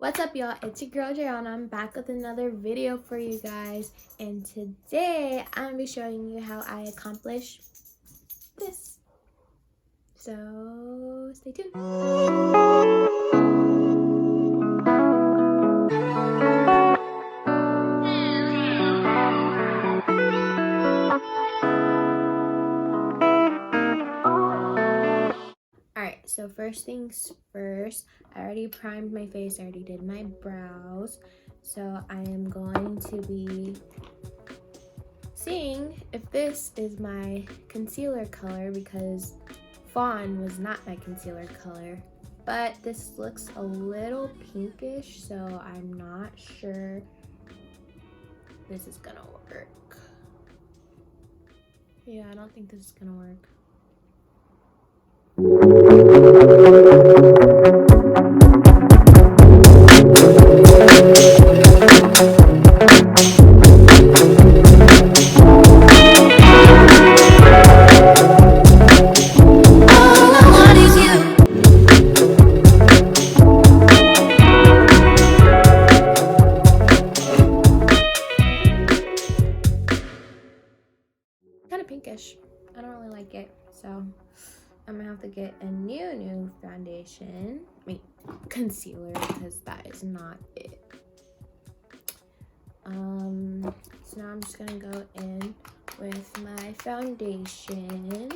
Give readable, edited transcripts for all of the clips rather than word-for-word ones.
What's up, y'all? It's your girl Jayana. I'm back with another video for you guys, and today I'm gonna be showing you how I accomplish this. So stay tuned. Alright, so first things first, I already primed my face, I already did my brows, so I am going to be seeing if this is my concealer color, because fawn was not my concealer color, but this looks a little pinkish, so I'm not sure this is gonna work. Yeah, I don't think this is gonna work. Kind of pinkish. I don't really like it, so I'm gonna have to get a new foundation. Concealer, because that is not it. So now I'm just gonna go in with my foundation.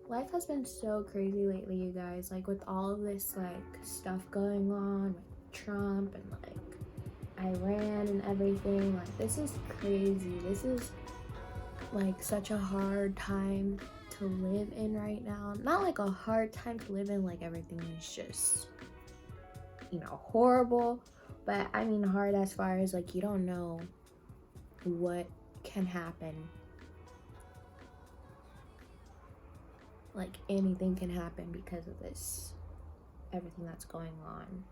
Life has been so crazy lately, you guys. Like, with all of this stuff going on with Trump and Iran and everything, this is crazy. This is such a hard time to live in right now. Not like a hard time to live in, like everything is just, horrible, but I mean hard as far as you don't know what can happen. Anything can happen because of this, everything that's going on.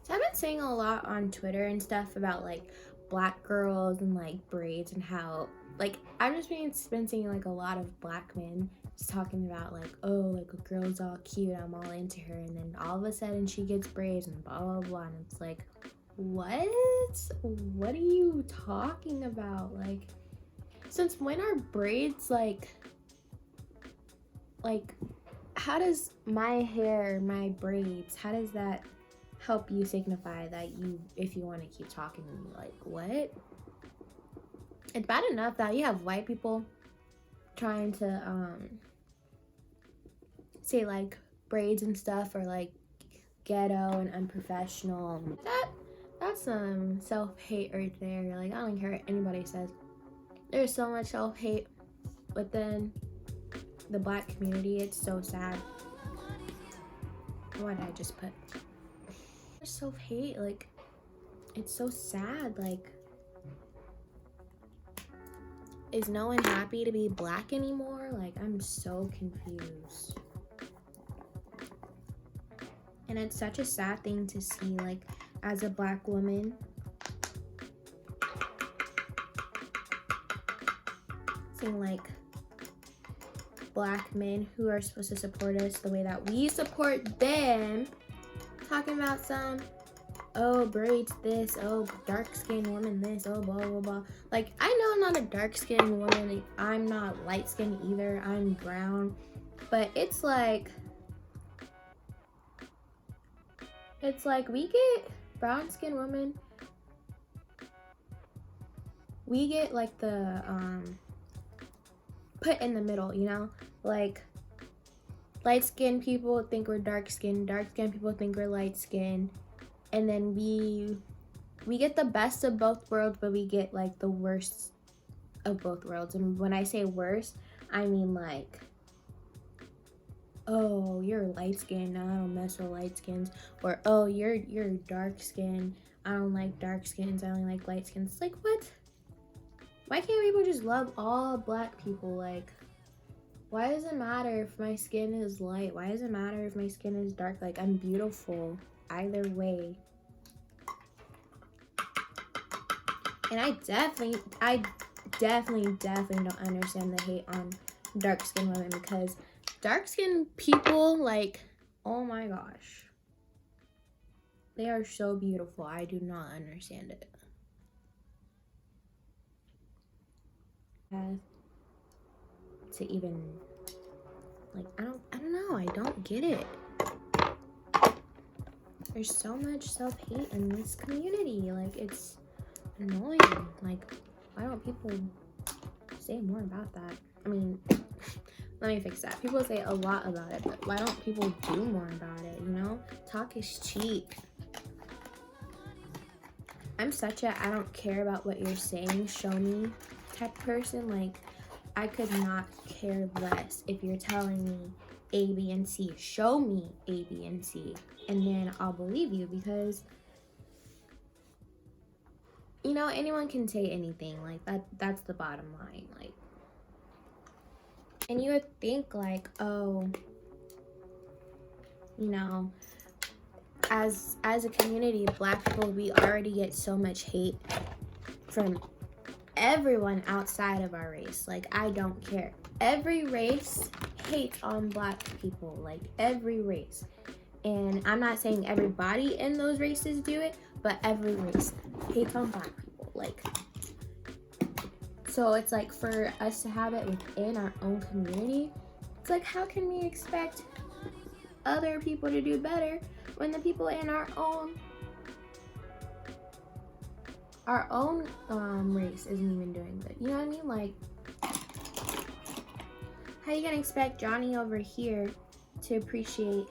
So I've been seeing a lot on Twitter and stuff about black girls and braids, and how I've just been seeing a lot of black men just talking about oh, a girl's all cute, I'm all into her, and then all of a sudden she gets braids and blah blah blah, and it's what are you talking about? Since when are braids how does my hair, my braids, how does that help you signify that if you want to keep talking to me? What? It's bad enough that you have white people trying to say braids and stuff are ghetto and unprofessional. That's some self-hate right there. I don't care what anybody says. There's so much self-hate within the black community. It's so sad. What did I just put? Self-hate, it's so sad. Is no one happy to be black anymore? I'm so confused. And it's such a sad thing to see, as a black woman, seeing black men who are supposed to support us the way that we support them, talking about some, oh, braids this, oh, dark-skinned woman this, oh, blah blah blah. I know I'm not a dark-skinned woman, I'm not light-skinned either, I'm brown, but it's we get brown-skinned women we get like the put in the middle, you know? Like light-skinned people think we're dark-skinned, dark-skinned people think we're light-skinned, and then we get the best of both worlds, but we get like the worst of both worlds. And when I say worst, I mean like, oh, you're light-skinned, I don't mess with light-skins, or oh, you're dark-skinned, I don't like dark-skins, I only like light-skins. It's like, what? Why can't people just love all black people? Like, why does it matter if my skin is light? Why does it matter if my skin is dark? Like, I'm beautiful either way. And I definitely don't understand the hate on dark-skinned women, because dark-skinned people, like, oh my gosh, they are so beautiful. I do not understand it. To even, like, I don't know, I don't get it. There's so much self-hate in this community. Like, it's annoying. Like, why don't people say more about that? I mean, let me fix that. People say a lot about it, but why don't people do more about it, you know? Talk is cheap. I'm such a I don't care about what you're saying, show me type person. Like, I could not care less if you're telling me A, B, and C. Show me A, B, and C, and then I'll believe you, because, you know, anyone can say anything. Like, that's the bottom line. Like, and you would think, like, oh, you know, as a community, black people, we already get so much hate from everyone outside of our race. Like, I don't care. Every race hates on black people. Like, every race. And I'm not saying everybody in those races do it, but every race hates on black people. Like, so it's like, for us to have it within our own community, it's like, how can we expect other people to do better when the people in our own race isn't even doing good? You know what I mean? Like, how you gonna expect Johnny over here to appreciate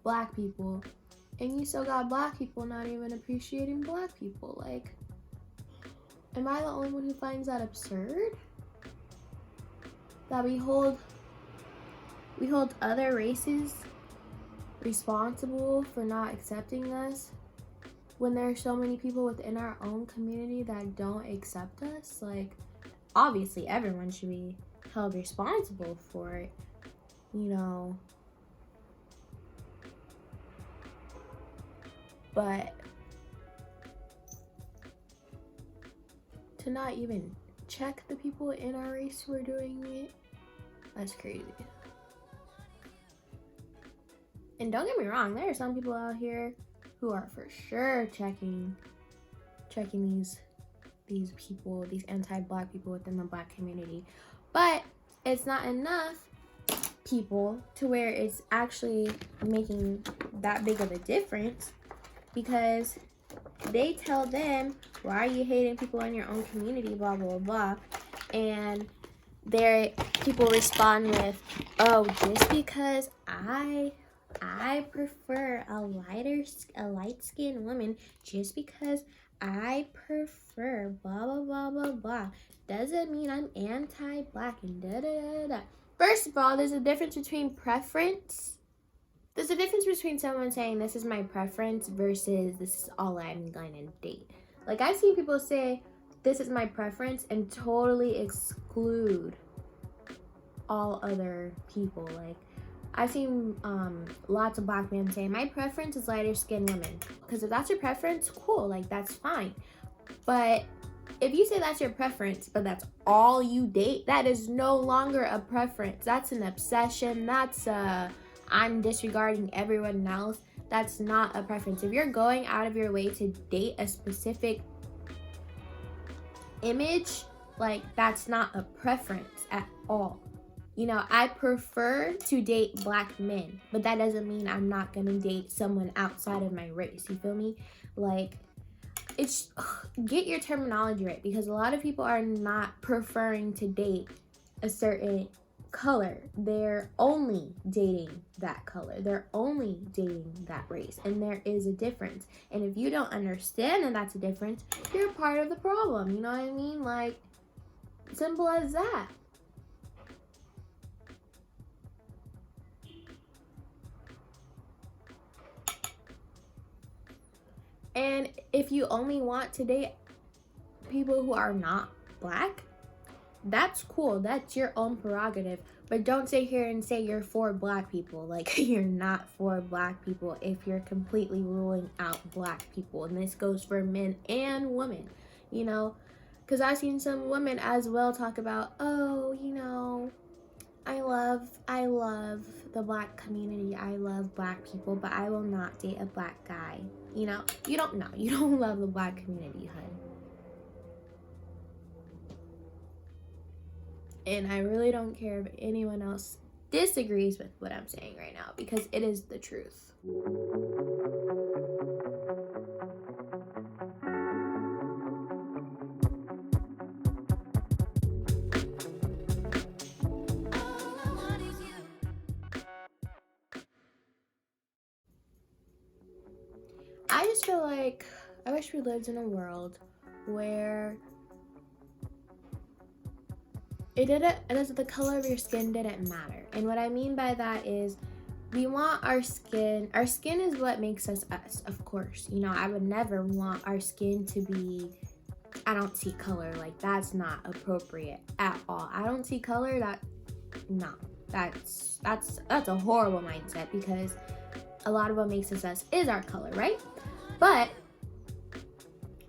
black people, and you still got black people not even appreciating black people? Like, am I the only one who finds that absurd? That we hold other races responsible for not accepting us, when there are so many people within our own community that don't accept us? Like, obviously everyone should be held responsible for it, you know, but to not even check the people in our race who are doing it, that's crazy. And don't get me wrong, there are some people out here who are for sure checking these people, these anti-black people within the black community. But it's not enough people to where it's actually making that big of a difference, because they tell them, why are you hating people in your own community, blah, blah, blah. And people respond with, oh, just because I prefer a light-skinned woman, just because I prefer blah, blah, blah, blah, blah, doesn't mean I'm anti-black and da-da-da-da. First of all, there's a difference between preference. There's a difference between someone saying this is my preference versus this is all I'm gonna date. Like, I've seen people say this is my preference and totally exclude all other people. Like, I've seen lots of black men say, my preference is lighter skinned women. Because if that's your preference, cool, like, that's fine. But if you say that's your preference, but that's all you date, that is no longer a preference. That's an obsession. That's I'm disregarding everyone else. That's not a preference. If you're going out of your way to date a specific image, like, that's not a preference at all. You know, I prefer to date black men, but that doesn't mean I'm not gonna date someone outside of my race. You feel me? Like, it's get your terminology right, because a lot of people are not preferring to date a certain color. They're only dating that color. They're only dating that race, and there is a difference. And if you don't understand that that's a difference, you're part of the problem. You know what I mean? Like, simple as that. And if you only want to date people who are not black, that's cool. That's your own prerogative. But don't sit here and say you're for black people. Like, you're not for black people if you're completely ruling out black people. And this goes for men and women, you know? Because I've seen some women as well talk about, oh, you know, I love the black community. I love black people, but I will not date a black guy. You know, you don't know. You don't love the black community, hun. And I really don't care if anyone else disagrees with what I'm saying right now, because it is the truth. I just feel like I wish we lived in a world where the color of your skin didn't matter. And what I mean by that is, we want our skin is what makes us us, of course. You know, I would never want our skin to be, I don't see color, like that's not appropriate at all. I don't see color, that's a horrible mindset, because a lot of what makes us us is our color, right? But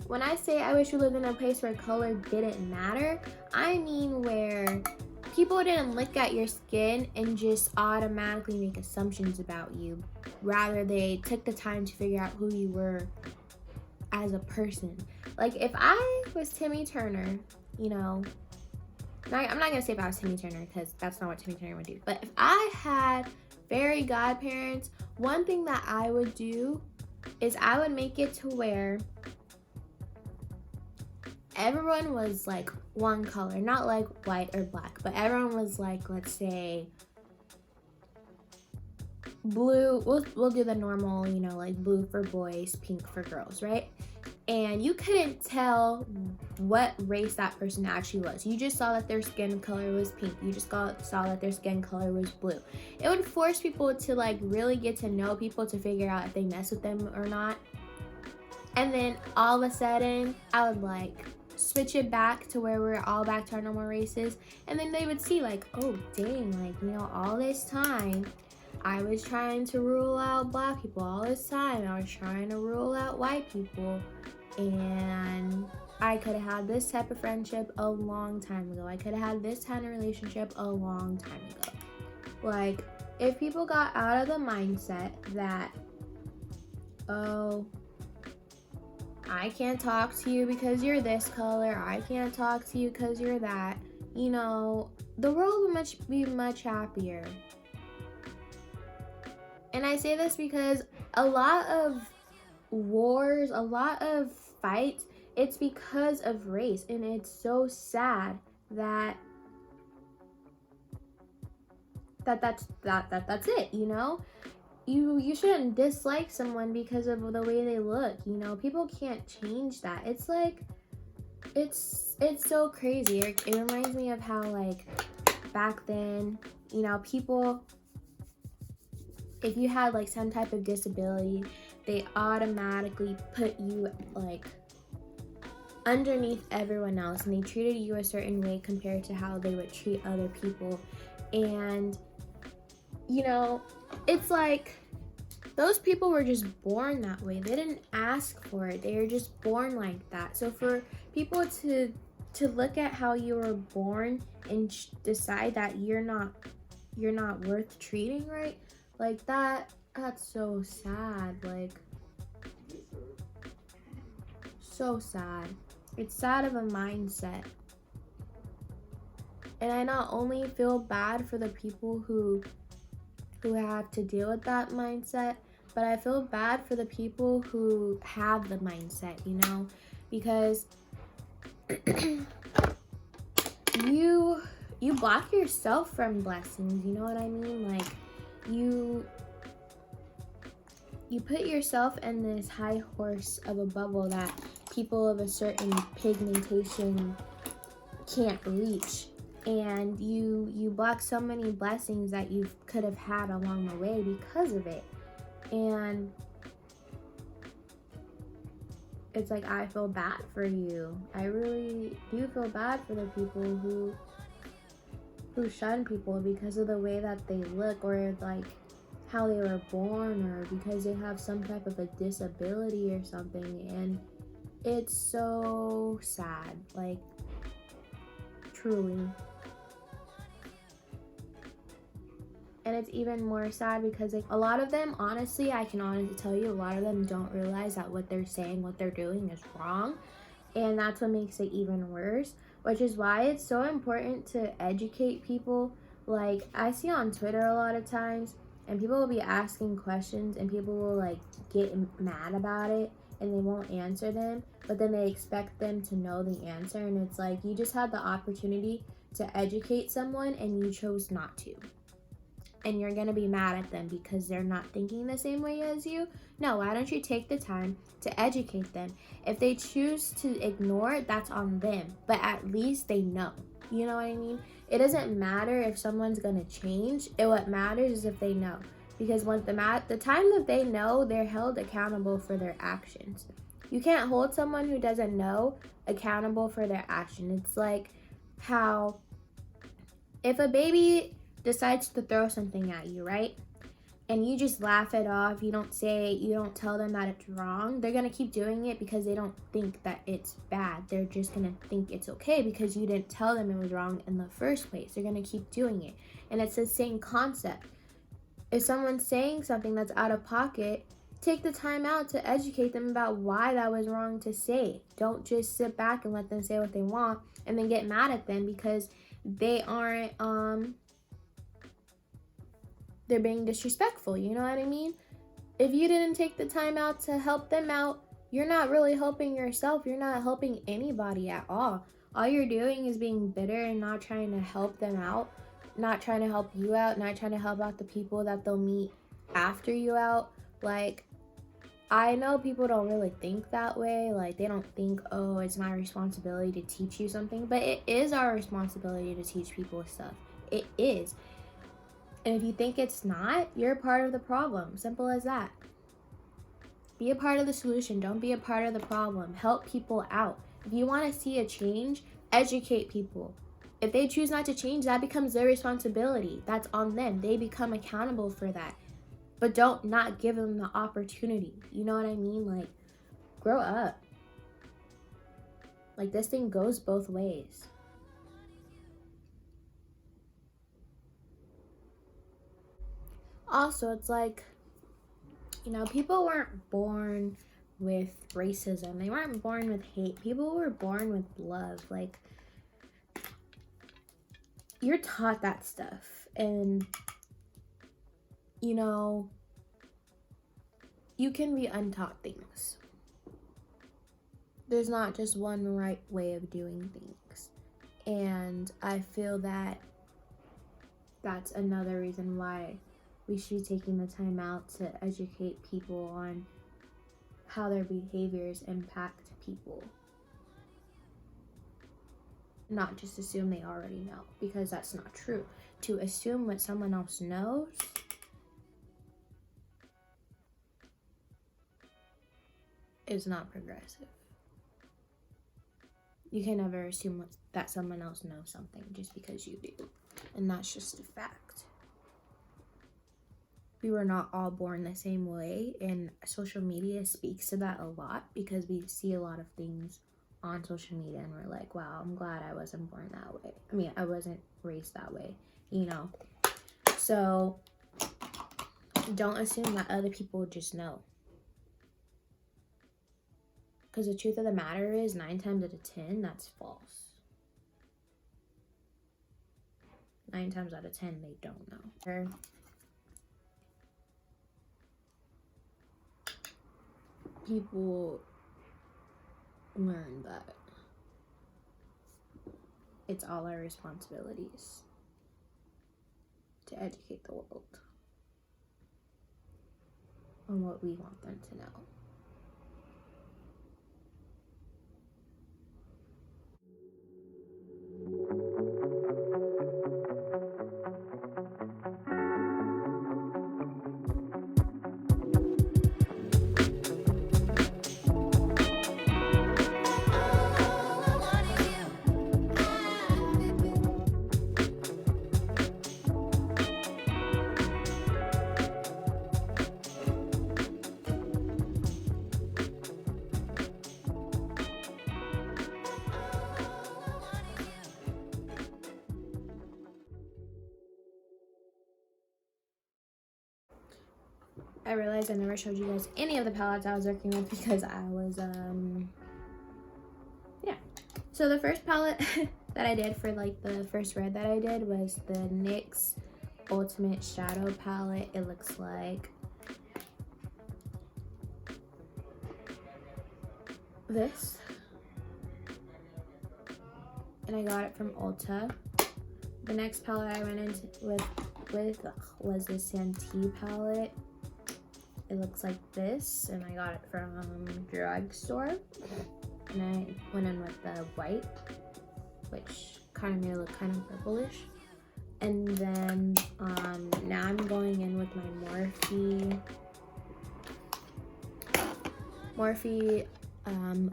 when I say I wish we lived in a place where color didn't matter, I mean where people didn't look at your skin and just automatically make assumptions about you. Rather, they took the time to figure out who you were as a person. Like, if I was Timmy Turner, you know, I'm not gonna say if I was Timmy Turner, because that's not what Timmy Turner would do. But if I had fairy godparents, one thing that I would do is I would make it to where everyone was like one color, not like white or black, but everyone was like, let's say, blue. We'll do the normal, you know, like blue for boys, pink for girls, right? And you couldn't tell what race that person actually was. You just saw that their skin color was pink. You just saw that their skin color was blue. It would force people to like really get to know people to figure out if they mess with them or not. And then all of a sudden, I would like switch it back to where we're all back to our normal races. And then they would see like, oh dang, like, you know, all this time I was trying to rule out black people. All this time I was trying to rule out white people. And I could have had this type of friendship a long time ago. I could have had this kind of relationship a long time ago. Like, if people got out of the mindset that, oh, I can't talk to you because you're this color, I can't talk to you because you're that, you know, the world would be much happier. And I say this because a lot of wars, a lot of fights, it's because of race. And it's so sad that's it, you know? You shouldn't dislike someone because of the way they look, you know? People can't change that. It's like, it's so crazy. It reminds me of how, like, back then, you know, people, if you had like some type of disability, they automatically put you like underneath everyone else, and they treated you a certain way compared to how they would treat other people. And, you know, it's like those people were just born that way. They didn't ask for it. They were just born like that. So for people to look at how you were born and decide that you're not worth treating right, like that's so sad. Like, so sad. It's sad of a mindset. And I not only feel bad for the people who have to deal with that mindset, But I feel bad for the people who have the mindset, you know, because you block yourself from blessings, you know what I mean? Like you put yourself in this high horse of a bubble that people of a certain pigmentation can't reach, and you block so many blessings that you could have had along the way because of it. And it's like, I feel bad for you. I really do feel bad for the people who shun people because of the way that they look, or like how they were born, or because they have some type of a disability or something. And it's so sad, like truly. And it's even more sad because like a lot of them, honestly, I can honestly tell you, a lot of them don't realize that what they're saying, what they're doing is wrong. And that's what makes it even worse, which is why it's so important to educate people. Like I see on Twitter a lot of times, and people will be asking questions and people will like get mad about it and they won't answer them, but then they expect them to know the answer. And it's like, you just had the opportunity to educate someone and you chose not to. And you're gonna be mad at them because they're not thinking the same way as you. No, why don't you take the time to educate them? If they choose to ignore it, that's on them, but at least they know. You know what I mean? It doesn't matter if someone's gonna change. What matters is if they know. Because once the time that they know, they're held accountable for their actions. You can't hold someone who doesn't know accountable for their action. It's like how if a baby decides to throw something at you, right? And you just laugh it off, you don't tell them that it's wrong, they're gonna keep doing it because they don't think that it's bad. They're just gonna think it's okay because you didn't tell them it was wrong in the first place. They're gonna keep doing it. And it's the same concept. If someone's saying something that's out of pocket, take the time out to educate them about why that was wrong to say. Don't just sit back and let them say what they want and then get mad at them because they aren't they're being disrespectful, you know what I mean? If you didn't take the time out to help them out, you're not really helping yourself. You're not helping anybody at all. All you're doing is being bitter and not trying to help them out, not trying to help you out, not trying to help out the people that they'll meet after you out. Like, I know people don't really think that way. Like, they don't think, oh, it's my responsibility to teach you something. But it is our responsibility to teach people stuff. It is. And if you think it's not, you're a part of the problem. Simple as that. Be a part of the solution. Don't be a part of the problem. Help people out. If you want to see a change, educate people. If they choose not to change, that becomes their responsibility. That's on them. They become accountable for that. But don't not give them the opportunity. You know what I mean? Like, grow up. Like, this thing goes both ways. Also, it's like, you know, people weren't born with racism. They weren't born with hate. People were born with love. Like, you're taught that stuff. And, you know, you can be untaught things. There's not just one right way of doing things. And I feel that that's another reason why we should be taking the time out to educate people on how their behaviors impact people. Not just assume they already know, because that's not true. To assume what someone else knows is not progressive. You can never assume that someone else knows something just because you do. And that's just a fact. We were not all born the same way, and social media speaks to that a lot because we see a lot of things on social media and we're like, wow, I'm glad I wasn't born that way. I mean, I wasn't raised that way, you know? So don't assume that other people just know. Because the truth of the matter is, 9 times out of 10, that's false. 9 times out of 10, they don't know. people learn that it's all our responsibilities to educate the world on what we want them to know. I realized I never showed you guys any of the palettes I was working with because I was, yeah. So the first palette that I did for like the first red that I did was the NYX Ultimate Shadow Palette. It looks like this. And I got it from Ulta. The next palette I went into with was the Santee palette. It looks like this, and I got it from drugstore. And I went in with the white, which kind of made it look kind of purplish. And then now I'm going in with my Morphe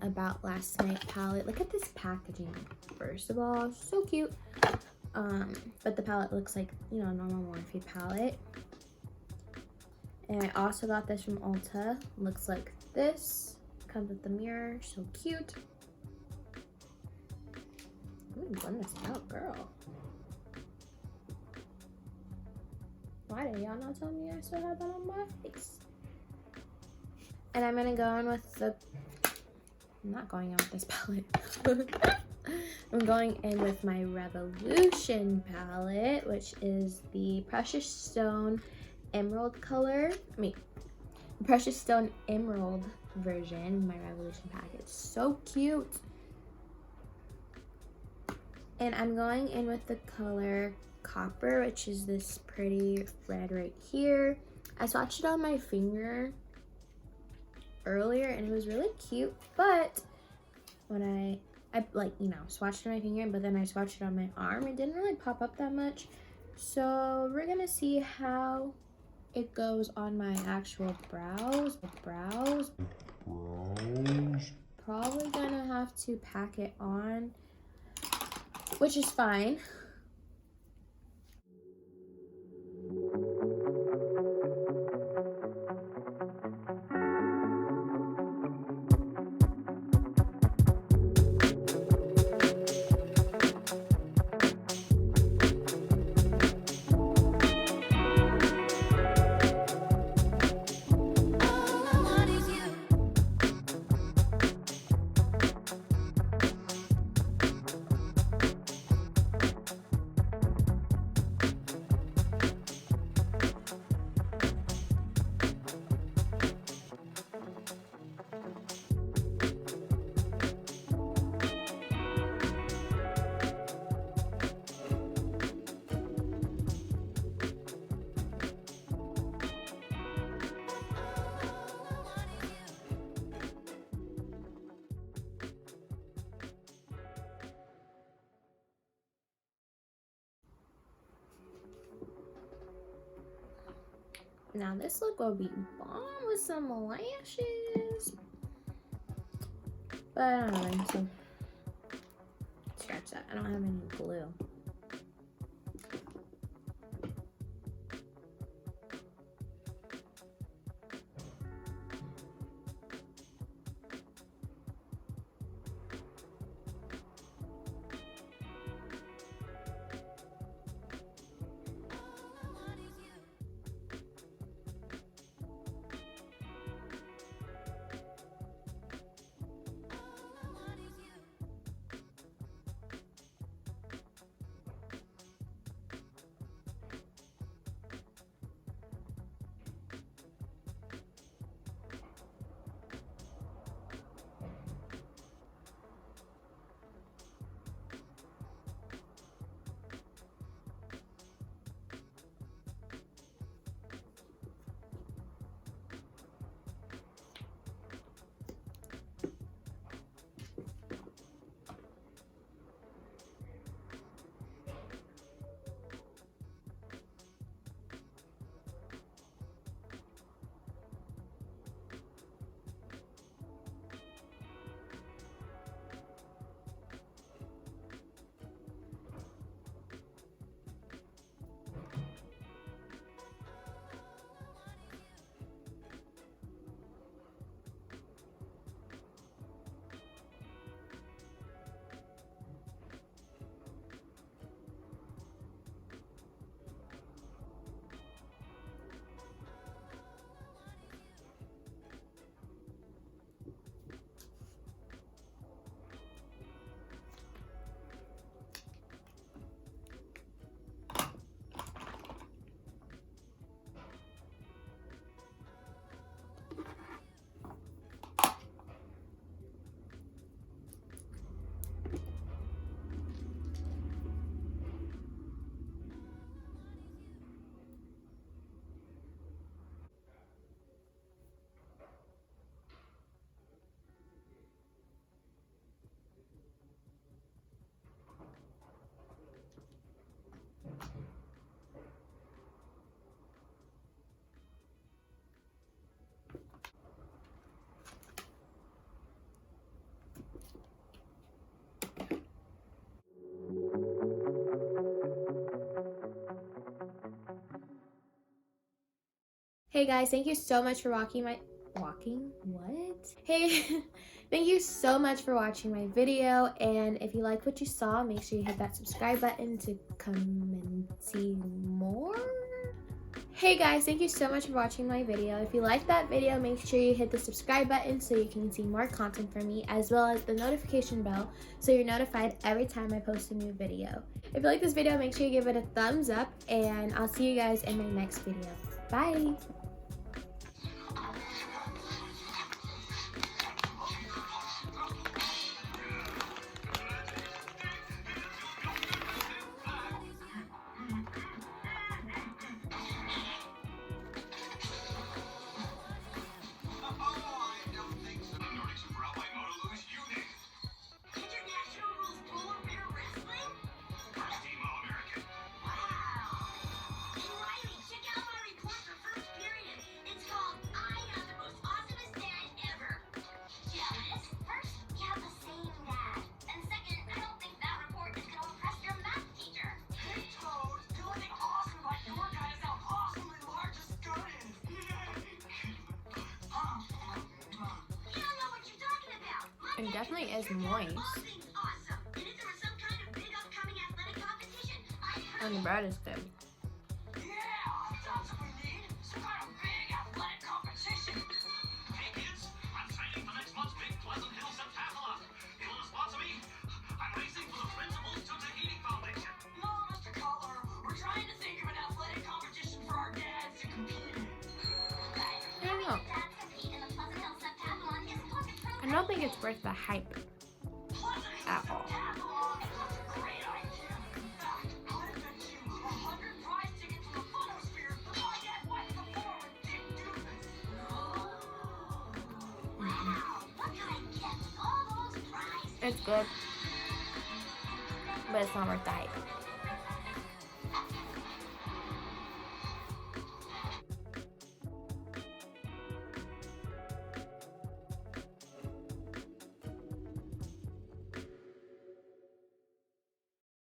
About Last Night palette. Look at this packaging, first of all, so cute. But the palette looks like, you know, a normal Morphe palette. And I also got this from Ulta. Looks like this. Comes with the mirror, so cute. I'm gonna blend this out, girl. Why did y'all not tell me I still have that on my face? And I'm gonna go in with the, I'm not going in with this palette. I'm going in with my Revolution palette, which is the Precious Stone Emerald color. Precious Stone Emerald version, my Revolution packet. So cute. And I'm going in with the color Copper, which is this pretty red right here. I swatched it on my finger earlier and it was really cute, but when I like, you know, swatched it on my finger, but then I swatched it on my arm, it didn't really pop up that much. So we're gonna see how it goes on my actual brows. Probably gonna have to pack it on, which is fine. Now this look will be bomb with some lashes. But I don't know, so scratch that. I don't have any glue. Hey guys, thank you so much for Hey, thank you so much for watching my video, and if you liked what you saw, make sure you hit that subscribe button to come and see more. Hey guys, thank you so much for watching my video. If you liked that video, make sure you hit the subscribe button so you can see more content from me, as well as the notification bell so you're notified every time I post a new video. If you like this video, make sure you give it a thumbs up, and I'll see you guys in my next video. Bye! It definitely is moist. And the bread is good. I don't think it's worth the hype at all. It's good, but it's not worth the hype.